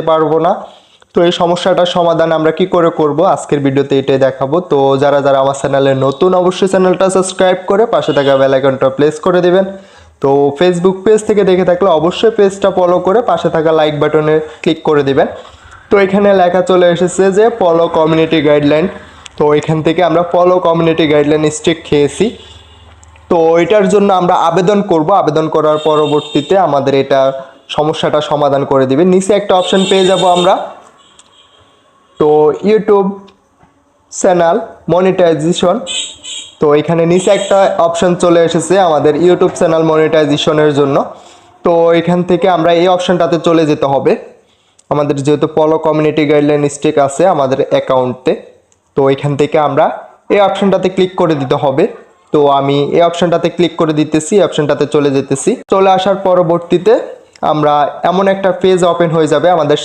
পারবো না। তো এই সমস্যাটার সমাধান আমরা কি করে করব আজকের ভিডিওতে এটাই দেখাবো। তো যারা যারা আমার চ্যানেলে নতুন অবশ্যই চ্যানেলটা সাবস্ক্রাইব করে পাশে থাকা বেল আইকনটা প্রেস করে দিবেন। তো ফেসবুক পেজ থেকে দেখে থাকলে অবশ্যই পেজটা ফলো করে পাশে থাকা লাইক বাটনে ক্লিক করে দিবেন। তো এখানে লেখা চলে এসেছে যে ফলো কমিউনিটি গাইডলাইন। তো এখান থেকে আমরা ফলো কমিউনিটি গাইডলাইন স্ট্রিক খেয়েছি। তো এটার জন্য আমরা আবেদন করব, আবেদন করার পরবর্তীতে আমাদের এটা সমস্যাটা সমাধান করে দিবে। নিচে একটা অপশন পেয়ে যাব আমরা, তো ইউটিউব চ্যানেল মনিটাইজেশন। তো এখানে নিচে একটা অপশন চলে এসেছে আমাদের ইউটিউব চ্যানেল মনিটাইজেশনের জন্য। তো এখান থেকে আমরা এই অপশনটাতে চলে যেতে হবে। আমাদের যেহেতু ফলো কমিউনিটি গাইডলাইন স্ট্রিক আছে আমাদের অ্যাকাউন্টে, তো এখান থেকে আমরা এই অপশনটাতে ক্লিক করে দিতে হবে। তো আমি এই অপশনটাতে ক্লিক করে দিতেছি, অপশনটাতে চলে যেতেছি। চলে আসার পরবর্তীতে আমরা এমন একটা পেজ ওপেন হয়ে যাবে আমাদের সামনে।